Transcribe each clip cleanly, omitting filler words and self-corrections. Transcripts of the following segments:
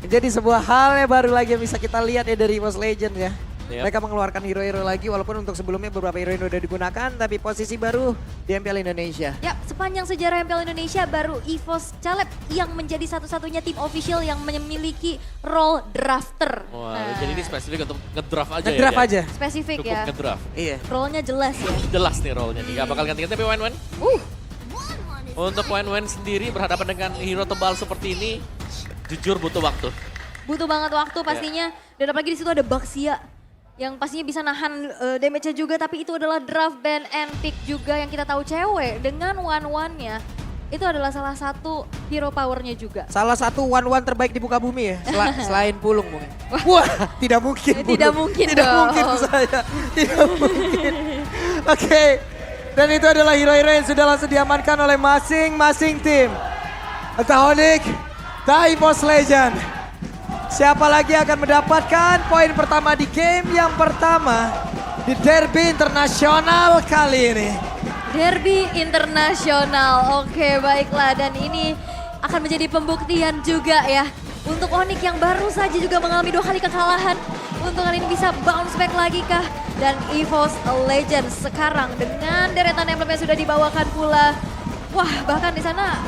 Menjadi sebuah hal yang baru lagi yang bisa kita lihat ya dari EVOS Legends ya. Yap. Mereka mengeluarkan hero-hero lagi walaupun untuk sebelumnya beberapa hero yang udah digunakan tapi posisi baru di MPL Indonesia. Ya, sepanjang sejarah MPL Indonesia baru EVOS Caleb yang menjadi satu-satunya tim official yang memiliki role drafter. Wah, Nah, jadi ini spesifik untuk ngedraft aja Ngedraft ya. aja. spesifik Cukup ya. ngedraft. Iya. Role-nya jelas ya. Jelas nih role-nya nih, gak bakal ganti-ganti tapi Wen. Untuk Wen sendiri berhadapan dengan hero tebal seperti ini, jujur butuh waktu. Butuh banget waktu pastinya. Dan apalagi di situ ada Baxia yang pastinya bisa nahan damage-nya juga. Tapi itu adalah draft ban and pick juga yang kita tahu cewek. Dengan one-one-nya itu adalah salah satu hero power-nya juga. Salah satu one-one terbaik di muka bumi ya. Selain Pulung mungkin. Wah, tidak mungkin. Ya, tidak Pulung. mungkin Tidak dong. mungkin saya. Tidak mungkin. Oke. Dan itu adalah hero-hero yang sudah langsung diamankan oleh masing-masing tim. Entah Onyx, entah EVOS Legends. Siapa lagi akan mendapatkan poin pertama di game yang pertama di derby internasional kali ini. Derby internasional, oke baiklah, dan ini akan menjadi pembuktian juga ya untuk Onyx yang baru saja juga mengalami 2 kali kekalahan. Untuk kali ini bisa bounce back lagi kah? Dan EVOS Legends sekarang dengan deretan emblem yang sudah dibawakan pula. Wah, bahkan di sana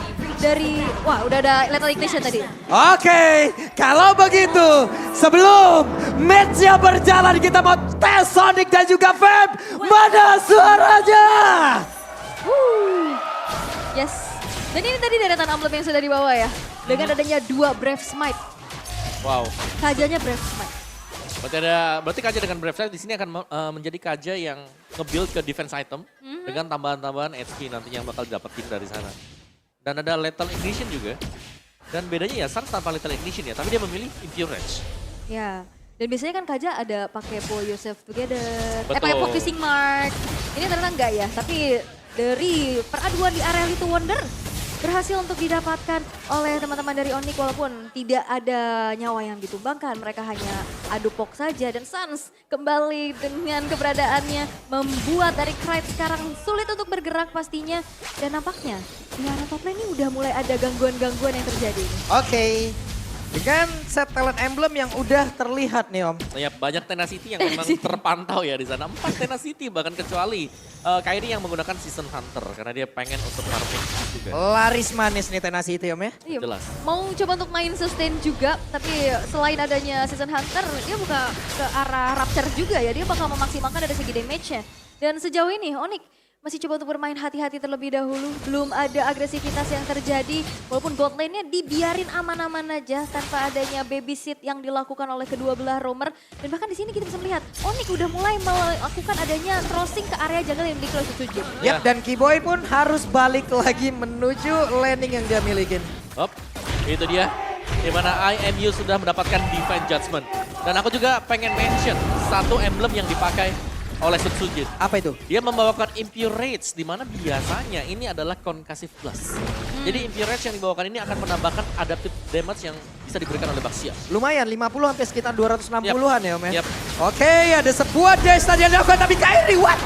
udah ada Lethal Ignition tadi. Oke, kalau begitu sebelum match-nya berjalan kita mau tes Sonic dan juga Feb. Mana suaranya? Yes. Dan ini tadi deretan emblem yang sudah dibawa ya. Dengan adanya 2 Brave Smite. Wow. Kajanya Brave Smite. Berarti Kaja dengan Brave Side di sini akan menjadi Kaja yang nge-build ke defense item dengan tambahan-tambahan HP nantinya yang bakal didapetin dari sana. Dan ada Lethal Ignition juga. Dan bedanya ya Sans tanpa Lethal Ignition ya, tapi dia memilih Impure Rage. Ya, dan biasanya kan Kaja ada pakai Pull Yourself Together, Betul. pakai Focusing Mark. Ini ternyata enggak ya, tapi dari peraduan di area Little Wonder berhasil untuk didapatkan oleh teman-teman dari Onyx walaupun tidak ada nyawa yang ditumbangkan. Mereka hanya adu pok saja dan Sans kembali dengan keberadaannya membuat dari Krite sekarang sulit untuk bergerak pastinya. Dan nampaknya di arah top lane ini udah mulai ada gangguan-gangguan yang terjadi. Oke, dengan set talent emblem yang udah terlihat nih Om. Nah, ya banyak Tenacity yang memang terpantau ya di sana. 4 Tenacity bahkan kecuali Kairi yang menggunakan Season Hunter karena dia pengen untuk farming juga. Laris manis nih Tenacity Om ya. Iya, Jelas. mau coba untuk main sustain juga, tapi selain adanya Season Hunter, dia buka ke arah Rapture juga ya, dia bakal memaksimalkan dari segi damage-nya. Dan sejauh ini Onyx masih coba untuk bermain hati-hati terlebih dahulu, belum ada agresivitas yang terjadi, walaupun bot lane-nya dibiarin aman-aman aja tanpa adanya babysit yang dilakukan oleh kedua belah roamer. Dan bahkan di sini kita bisa melihat Onyx udah mulai melakukan adanya crossing ke area jungle yang dimiliki oleh Sutsujin. Yap, dan Kiboy pun harus balik lagi menuju landing yang dia milikin. Hop, itu dia. Dimana IMU sudah mendapatkan Divine Judgment. Dan aku juga pengen mention satu emblem yang dipakai oleh Sutsujin. Apa itu? Dia membawakan Impure Rage, di mana biasanya ini adalah Concussive Plus. Jadi Impure Rage yang dibawakan ini akan menambahkan adaptive damage yang bisa diberikan oleh Baxia. Lumayan, 50 sampai sekitar 260-an ya Om ya. Yap. Oke, ada sebuah dash tadi yang dilakukan tapi Kairi what?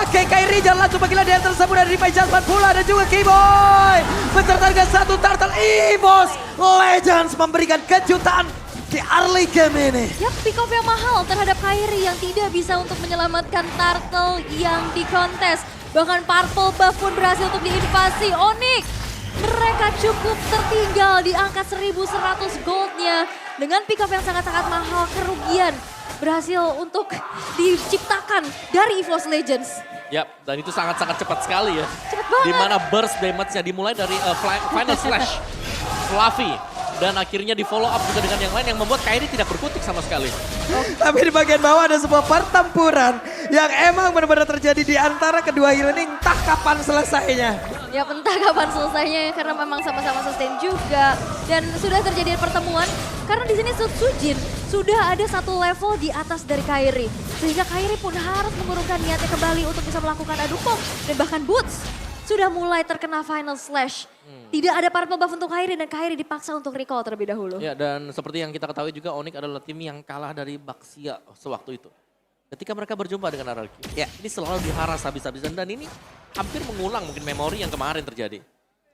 Oke, Kairi jalan langsung bagi dia tersebut dari Divine Judgment pula dan juga Kiboy. Beserta dengan satu turtle EVOS Legends memberikan kejutan di early game ini. Yap, pick off yang mahal terhadap Kairi yang tidak bisa untuk menyelamatkan turtle yang di kontes. Bahkan Purple Buff pun berhasil untuk diinvasi Onyx. Mereka cukup tertinggal di angka 1100 goldnya. Dengan pick off yang sangat-sangat mahal, kerugian berhasil untuk diciptakan dari EVOS Legends. Yap, dan itu sangat-sangat cepat sekali ya. Cepet banget. Di mana burst damage-nya dimulai dari Final Slash, Fluffy. Dan akhirnya di follow up juga dengan yang lain yang membuat Kairi tidak berkutik sama sekali. Tapi di bagian bawah ada sebuah pertempuran yang emang benar-benar terjadi di antara kedua hero ini entah kapan selesainya. Ya entah kapan selesainya karena memang sama-sama sustain juga. Dan sudah terjadi pertemuan karena di sini Sutsujin sudah ada satu level di atas dari Kairi. Sehingga Kairi pun harus mengurungkan niatnya kembali untuk bisa melakukan adu pom. Dan bahkan Boots sudah mulai terkena Final Slash. Tidak ada purple buff untuk Kairi dan Kairi dipaksa untuk recall terlebih dahulu. Ya, dan seperti yang kita ketahui juga Onyx adalah tim yang kalah dari Baxia sewaktu itu. Ketika mereka berjumpa dengan RRQ, ya ini selalu diharas habis-habisan dan ini hampir mengulang mungkin memori yang kemarin terjadi.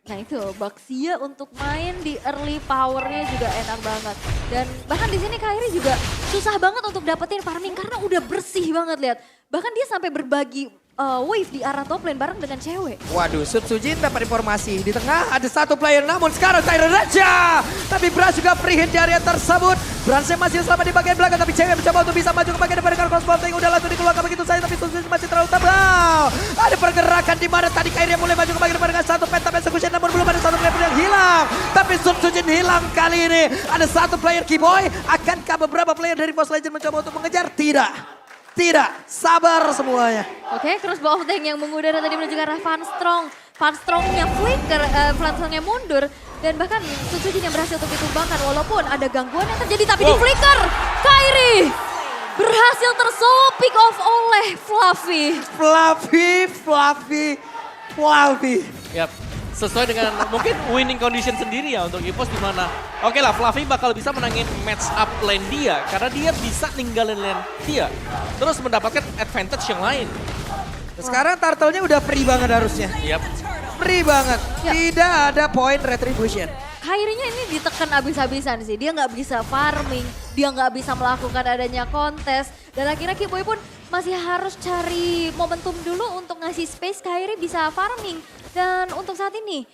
Nah itu Baxia untuk main di early powernya juga enak banget. Dan bahkan di sini Kairi juga susah banget untuk dapetin farming karena udah bersih banget lihat. Bahkan dia sampai berbagi wave di arah top lane bareng dengan cewek. Waduh, Sujin dapat informasi. Di tengah ada satu player, namun sekarang Tyron Raja. Tapi Brans juga free hit di area tersebut. Bransnya masih selamat di bagian belakang, tapi cewek mencoba untuk bisa maju ke bagian depan dengan crossbow. Udah langsung dikeluarkan begitu saja, tapi Sujin masih terlalu tebal. Ada pergerakan di mana tadi Kairi mulai maju ke bagian depan dengan satu penta execution, namun belum ada satu player yang hilang. Tapi Sujin hilang kali ini. Ada satu player Keyboy. Akankah beberapa player dari Force Legend mencoba untuk mengejar? Tidak. Tidak, sabar semuanya. Oke, crossbow of tank yang mengudara tadi menuju ke arah Van Strong. Van Strongnya flicker, Van Strongnya mundur. Dan bahkan Sujin yang berhasil untuk ditumbangkan walaupun ada gangguan yang terjadi. Tapi di flicker, Kairi berhasil tersolo pick off oleh Fluffy. Fluffy. Yap, sesuai dengan mungkin winning condition sendiri ya untuk EVOS di mana. Oke lah, Fluffy bakal bisa menangin match up lane dia karena dia bisa ninggalin lane dia. Terus mendapatkan advantage yang lain. Sekarang turtle-nya udah free banget harusnya. Yap. Free banget. Ya. Tidak ada point retribution. Kairinya ini ditekan abis-abisan sih. Dia nggak bisa farming, dia nggak bisa melakukan adanya kontes. Dan akhirnya Keyboy pun masih harus cari momentum dulu untuk ngasih space Kairi bisa farming. Dan untuk saat ini,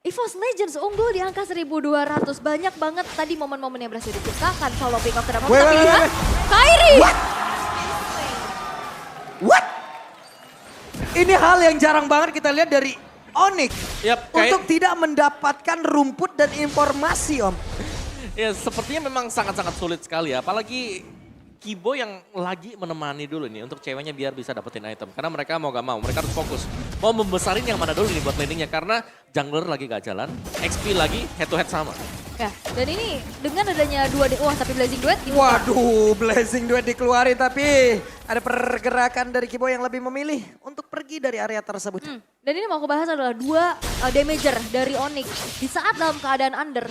EVOS Legends unggul di angka 1200. Banyak banget tadi momen-momen yang berhasil diciptakan. Solo pick off terdapat, tapi lihat Kairi. What? Ini hal yang jarang banget kita lihat dari Onyx. Yap, Untuk tidak mendapatkan rumput dan informasi, Om. Ya sepertinya memang sangat-sangat sulit sekali ya. Apalagi Keyboy yang lagi menemani dulu nih untuk ceweknya biar bisa dapetin item. Karena mereka mau gak mau, mereka harus fokus. Mau membesarin yang mana dulu nih buat landingnya. Karena jungler lagi gak jalan, XP lagi head to head sama. Ya, dan ini dengan adanya 2 wah tapi Blazing Duet gimana? Waduh, Blazing Duet dikeluarin tapi ada pergerakan dari Keyboy yang lebih memilih untuk pergi dari area tersebut. Dan ini mau aku bahas adalah 2 damager dari Onyx di saat dalam keadaan under.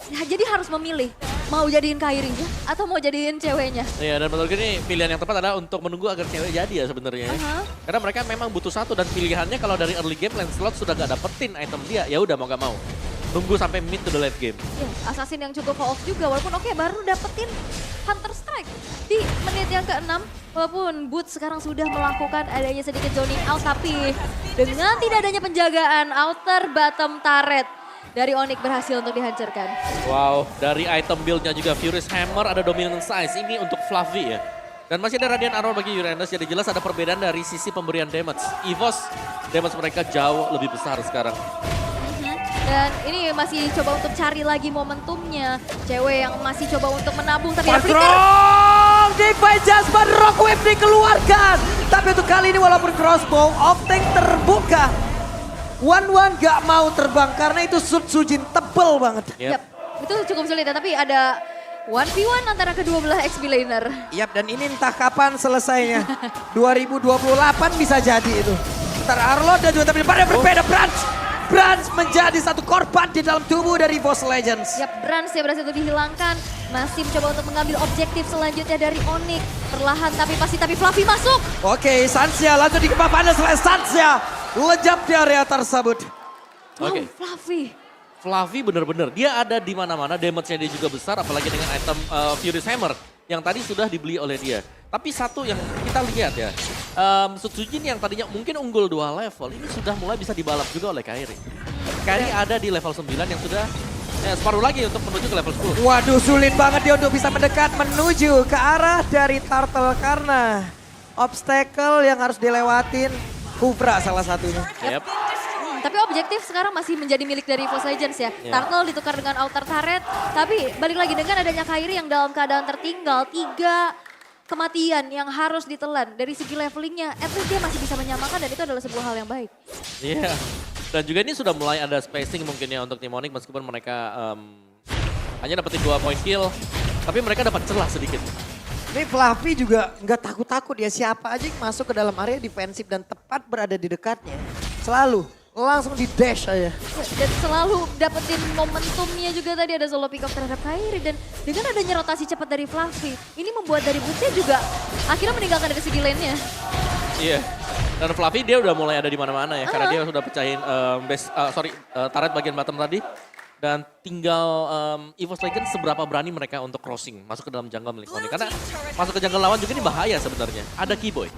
Ya, jadi harus memilih mau jadiin Kairi atau mau jadiin ceweknya. Iya, dan menurut gue ini pilihan yang tepat adalah untuk menunggu agar cewek jadi ya sebenarnya. Karena mereka memang butuh satu dan pilihannya kalau dari early game Lancelot sudah gak dapetin item dia, ya udah mau gak mau. Tunggu sampai mid to the late game. Ya, Assassin yang cukup off juga walaupun oke baru dapetin Hunter Strike di menit yang ke-6. Walaupun Boots sekarang sudah melakukan adanya sedikit zoning out tapi dengan tidak adanya penjagaan outer bottom turret dari Onyx berhasil untuk dihancurkan. Wow, dari item build-nya juga Furious Hammer ada dominant size. Ini untuk Fluffy ya. Dan masih ada Radiant Arrow bagi Uranus, jadi jelas ada perbedaan dari sisi pemberian damage. EVOS, damage mereka jauh lebih besar sekarang. Dan ini masih coba untuk cari lagi momentumnya. Cewek yang masih coba untuk menabung tapi ada flicker. Strong! Divine Jasper Rock Wave dikeluarkan. Tapi untuk kali ini walaupun crossbow, off-tank terbuka. One gak mau terbang karena itu Sujin tebel banget. Yap, itu cukup sulit ya, tapi ada 1v1 antara kedua belah XP laner. Yap, dan ini entah kapan selesainya. 2028 bisa jadi itu. Ntar Arlot dan juga tapi pada berbeda Brans menjadi satu korban di dalam tubuh dari Force Legends. Yap, Brans yang berhasil itu dihilangkan. Masih mencoba untuk mengambil objektif selanjutnya dari Onyx. Perlahan tapi pasti, tapi Fluffy masuk. Oke, Sansia langsung dikepapkan oleh Sansia. Lejap di area tersebut. Wow, Oke. Fluffy bener-bener, dia ada di mana-mana, damage-nya dia juga besar, apalagi dengan item Furious Hammer yang tadi sudah dibeli oleh dia. Tapi satu yang kita lihat ya, Sujin yang tadinya mungkin unggul 2 level, ini sudah mulai bisa dibalap juga oleh Kairi. Kairi ada di level 9 yang sudah separuh lagi untuk menuju ke level 10. Waduh, sulit banget dia untuk bisa mendekat menuju ke arah dari Turtle karena obstacle yang harus dilewatin. Kufra salah satunya. Yep. Tapi objektif sekarang masih menjadi milik dari Force Legends ya. Turtle ditukar dengan outer turret. Tapi balik lagi dengan adanya Kairi yang dalam keadaan tertinggal. 3 kematian yang harus ditelan. Dari segi levelingnya, at least dia masih bisa menyamakan dan itu adalah sebuah hal yang baik. Iya. Dan juga ini sudah mulai ada spacing mungkin ya untuk tim Onyx meskipun mereka hanya dapetin 2 point kill. Tapi mereka dapat celah sedikit. Ini Fluffy juga nggak takut-takut ya, siapa aja yang masuk ke dalam area defensif dan tepat berada di dekatnya. Selalu langsung di dash aja. Dan selalu dapetin momentumnya juga tadi ada solo pick off terhadap Kairi. Dan dengan adanya rotasi cepat dari Fluffy, ini membuat dari Bootsnya juga akhirnya meninggalkan dari segi lane-nya. Iya. Dan Fluffy dia udah mulai ada di mana-mana ya, karena dia sudah pecahin turret bagian bottom tadi. Dan tinggal EVOS Legends seberapa berani mereka untuk crossing, masuk ke dalam jungle milik Onyx. Karena masuk ke jungle lawan juga ini bahaya sebenarnya. Ada Keyboy.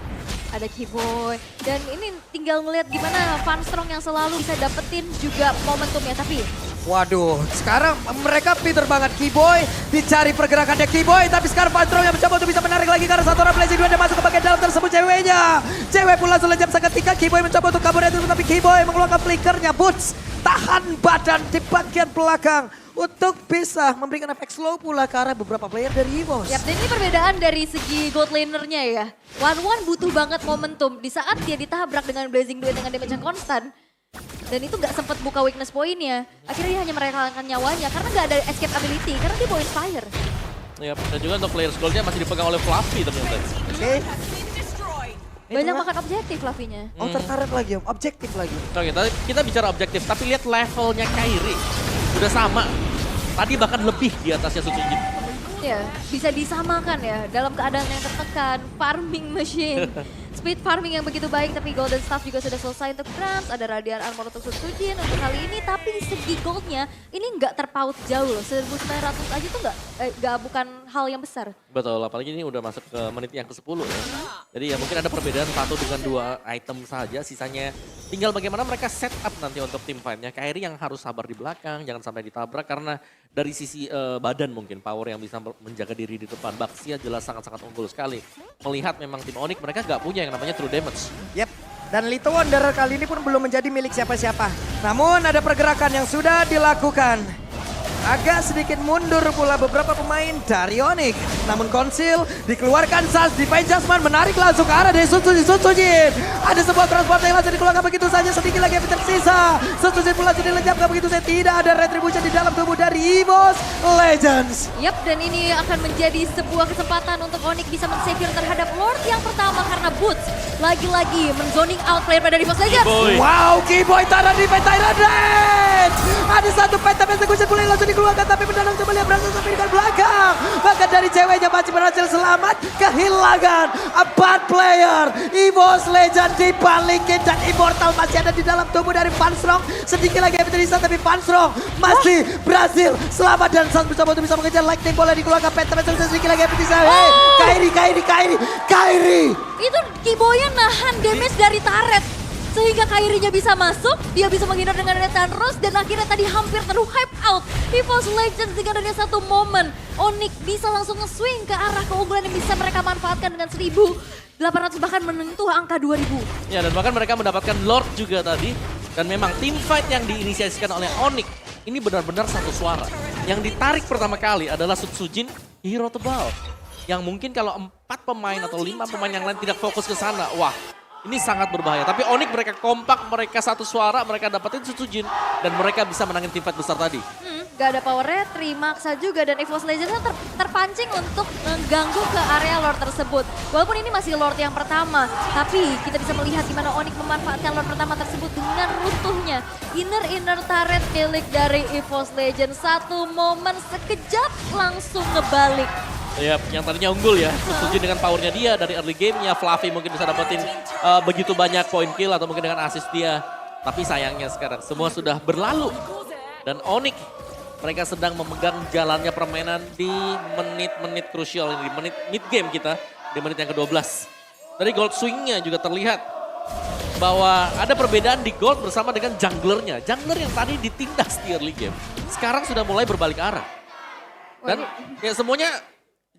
Ada Keyboy. Dan ini tinggal ngelihat gimana Funstrong yang selalu bisa dapetin juga momentumnya. Tapi Waduh, sekarang mereka pinter banget Keyboy, dicari pergerakannya Keyboy, tapi sekarang Funstrong yang mencoba untuk bisa menarik lagi karena satu orang Blazing 2 dan masuk ke bagian dalam tersebut ceweknya. Cewek pun langsung lejam seketika, Keyboy mencoba untuk kabur dari itu, tapi Keyboy mengeluarkan flickernya, Boots tahan badan di bagian belakang untuk bisa memberikan efek slow pula ke arah beberapa player dari EVOS. yap, dan ini perbedaan dari segi gold lanernya ya. One butuh banget momentum. Di saat dia ditabrak dengan Blazing Duet dengan damage yang konstan, dan itu gak sempat buka weakness point-nya. Akhirnya dia hanya merelakan nyawanya karena gak ada escape ability, karena dia bawa Inspire. Ya, dan juga untuk players goldnya masih dipegang oleh Fluffy ternyata. Oke. Banyak makan objektif Fluffy-nya. Oh tertarik lagi om, objektif lagi. Oke, kita bicara objektif, tapi lihat levelnya Kairi. Udah sama. Tadi bahkan lebih di atasnya Sutsujin. Ya, bisa disamakan ya dalam keadaan yang tertekan, farming machine. Speed farming yang begitu baik, tapi golden staff juga sudah selesai untuk Grams. Ada radiant armor untuk Sutsujin untuk kali ini, tapi segi goldnya ini nggak terpaut jauh loh. 1900 aja tuh nggak bukan hal yang besar. Betul, apalagi ini udah masuk ke menit yang ke-10 ya. Jadi ya mungkin ada perbedaan 1 dengan 2 item saja, sisanya tinggal bagaimana mereka set up nanti untuk tim fight-nya. Kairi yang harus sabar di belakang, jangan sampai ditabrak karena dari sisi badan mungkin power yang bisa menjaga diri di depan. Baxia jelas sangat-sangat unggul sekali. Melihat memang tim Onyx mereka nggak punya yang namanya true damage. Yep. Dan Little Wonder kali ini pun belum menjadi milik siapa-siapa. Namun ada pergerakan yang sudah dilakukan. Agak sedikit mundur pula beberapa pemain dari Onyx. Namun Konsil dikeluarkan Sas, Divine Jasmine menarik langsung ke arah dari Sutsujin. Ada sebuah transport yang langsung dikeluarkan begitu saja, sedikit lagi yang tersisa. Sutsujin pula sudah dilejapkan begitu saja, tidak ada retribution di dalam tubuh dari EVOS Legends. Yap, dan ini akan menjadi sebuah kesempatan untuk Onyx bisa men-secure terhadap Lord yang pertama karena Boots lagi-lagi men-zoning out player pada EVOS Legends. Keyboy. Wow, Keyboy taruh di Tyrant Rage. Ada satu phantom execution pula yang langsung dikeluarkan, tapi mendalam coba lihat berhasil sampai di belakang. Bahkan dari ceweknya masih berhasil selamat, kehilangan 4 player. EVOS Legends dibalikin dan Immortal masih ada di dalam tubuh dari Funstrong. Sedikit lagi yang tersisa, tapi Funstrong masih berhasil selamat dan Sans mencoba untuk bisa mengejar Lightning Bola dikeluarkan phantom execution sedikit lagi yang tersisa. Hey, Kairi. Itu Keyboy-nya nahan damage dari turret. Sehingga Kairinya bisa masuk, dia bisa menghindar dengan Retan Rose, dan akhirnya tadi hampir hype out. EVOS Legends dengan adanya satu momen, Onyx bisa langsung nge-swing ke arah keunggulan yang bisa mereka manfaatkan dengan 1.800 bahkan menyentuh angka 2.000. Ya, dan bahkan mereka mendapatkan Lord juga tadi. Dan memang tim fight yang diinisiasikan oleh Onyx ini benar-benar satu suara. Yang ditarik pertama kali adalah Sutsujin, hero tebal. Yang mungkin kalau 4 pemain atau 5 pemain yang lain tidak fokus ke sana, wah ini sangat berbahaya. Tapi Onyx mereka kompak, mereka satu suara, mereka dapetin Sutsujin. Dan mereka bisa menangin tim fight besar tadi. Gak ada powernya, termaksa juga. Dan EVOS Legends terpancing untuk mengganggu ke area Lord tersebut. Walaupun ini masih Lord yang pertama. Tapi kita bisa melihat gimana Onyx memanfaatkan Lord pertama tersebut dengan runtuhnya inner turret milik dari EVOS Legends. Satu momen sekejap langsung ngebalik. Ya, yang tadinya unggul ya, Sutsujin dengan powernya dia dari early gamenya, Fluffy mungkin bisa dapetin begitu banyak point kill atau mungkin dengan assist dia. Tapi sayangnya sekarang semua sudah berlalu. Dan Onyx, mereka sedang memegang jalannya permainan di menit-menit krusial ini, di menit mid game kita, di menit yang ke-12. Dari gold swingnya juga terlihat bahwa ada perbedaan di gold bersama dengan junglernya. Jungler yang tadi ditindas di early game, sekarang sudah mulai berbalik arah. Dan ya semuanya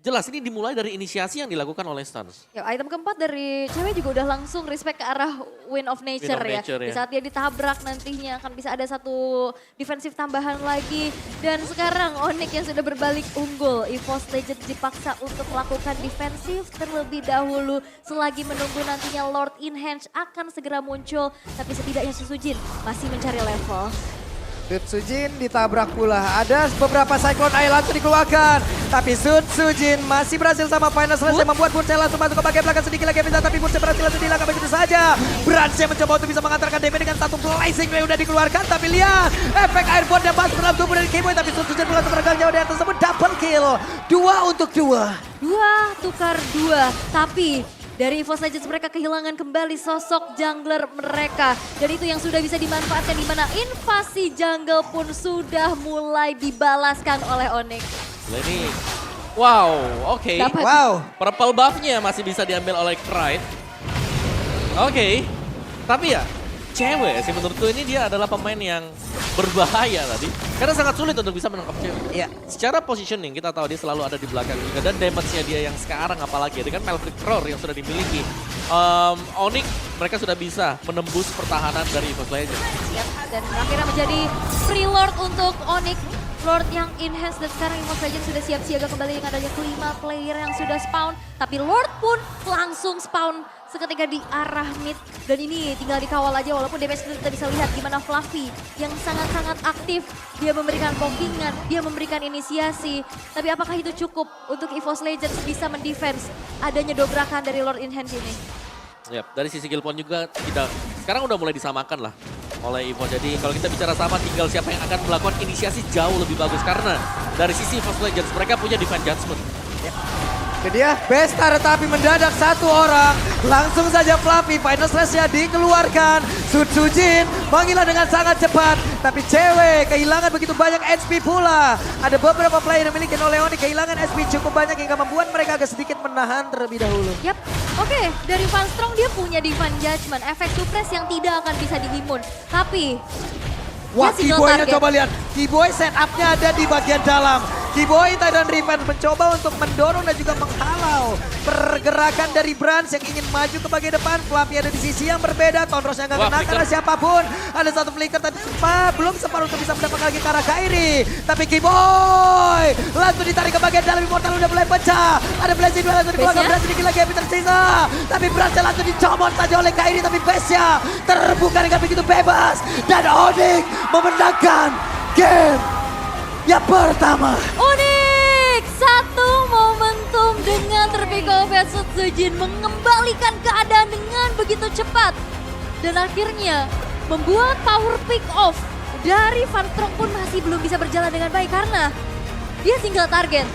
jelas ini dimulai dari inisiasi yang dilakukan oleh Stans. Ya, item keempat dari cewek juga udah langsung respect ke arah Wind of Nature, Wind of Nature, ya. Di ya. saat dia ditabrak nantinya akan bisa ada satu defensif tambahan lagi. Dan sekarang Onyx yang sudah berbalik unggul. EVOS Legends dipaksa untuk melakukan defensif terlebih dahulu. Selagi menunggu nantinya Lord Enhance akan segera muncul. Tapi setidaknya Sutsujin masih mencari level. Sutsujin ditabrak pula. Ada beberapa Cyclone Eye langsung dikeluarkan. Tapi Sutsujin masih berhasil sama Final Slash yang membuat Burce langsung masuk ke bagian belakang sedikit lagi bisa. Tapi Burce berhasil langsung dihilangkan begitu saja. Brance mencoba untuk bisa mengantarkan damage dengan satu blazing yang udah dikeluarkan. Tapi lihat efek airborne yang masuk dalam tubuh dari Keyboy. Tapi Sutsujin pula meregang jauh dari tersebut. Double kill. 2 untuk 2. 2 tukar 2, tapi Dari EVOS Legends mereka kehilangan kembali sosok jungler mereka. Dan itu yang sudah bisa dimanfaatkan di mana invasi jungle pun sudah mulai dibalaskan oleh Onyx. Nah, ini, wow, oke. Dapat. Wow. Purple buff-nya masih bisa diambil oleh Krite. Oke, tapi ya cewek sih menurutku ini dia adalah pemain yang berbahaya tadi. Karena sangat sulit untuk bisa menangkap cewek. Iya. Secara positioning kita tahu dia selalu ada di belakang juga. Dan damage-nya dia yang sekarang apalagi dengan Maverick Roar yang sudah dimiliki. Onyx mereka sudah bisa menembus pertahanan dari EVOS Legends. Siap. Dan akhirnya menjadi free lord untuk Onyx. Lord yang enhance dan sekarang EVOS Legends sudah siap siaga kembali dengan adanya kelima player yang sudah spawn. Tapi Lord pun langsung spawn seketika di arah mid. Dan ini tinggal dikawal aja walaupun damage itu kita bisa lihat gimana Fluffy yang sangat-sangat aktif. Dia memberikan pokingan, dia memberikan inisiasi. Tapi apakah itu cukup untuk EVOS Legends bisa mendefense adanya dobrakan dari Lord Enhance ini? Yap, dari sisi kill point juga kita sekarang udah mulai disamakan lah oleh EVOS. Jadi kalau kita bicara sama tinggal siapa yang akan melakukan inisiasi jauh lebih bagus. Karena dari sisi EVOS Legends mereka punya Divine Judgment. Itu dia, Besta tetapi mendadak satu orang. Langsung saja Fluffy, final slash-nya dikeluarkan. Sujin menggila dengan sangat cepat. Tapi cewek kehilangan begitu banyak HP pula. Ada beberapa player yang dimiliki oleh Onyx kehilangan HP cukup banyak hingga membuat mereka agak sedikit menahan terlebih dahulu. Yap, oke. Dari Van Strong dia punya Divine Judgment, efek suppress yang tidak akan bisa diimun. Tapi Wah, dia single Keyboy-nya target. coba lihat. Keyboy setup-nya ada di bagian dalam. Keyboy Titan Revenge mencoba untuk mendorong dan juga menghalau pergerakan dari Brans yang ingin maju ke bagian depan. Fluffy ada di sisi yang berbeda. Tonrosnya nggak Wah, kena flicker. karena siapapun. Ada satu flicker tadi belum sempat untuk bisa mendapatkan lagi ke arah Kairi. Tapi Keyboy langsung ditarik ke bagian dalam. Immortal udah mulai pecah. Ada Blazing Duel langsung dikeluarkan. Base-nya? Brans sedikit lagi yang tersisa. Tapi Brans langsung dicomot saja oleh Kairi. Tapi base-nya terbuka dengan begitu bebas. Dan Onyx memenangkan game yang pertama. Onyx, satu momentum dengan terpikau versus Sujin mengembalikan keadaan dengan begitu cepat. Dan akhirnya membuat power pick off dari Van Strong pun masih belum bisa berjalan dengan baik karena dia single target.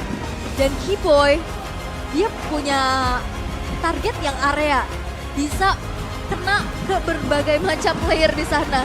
Dan Keyboy, dia punya target yang area. Bisa kena ke berbagai macam player di sana.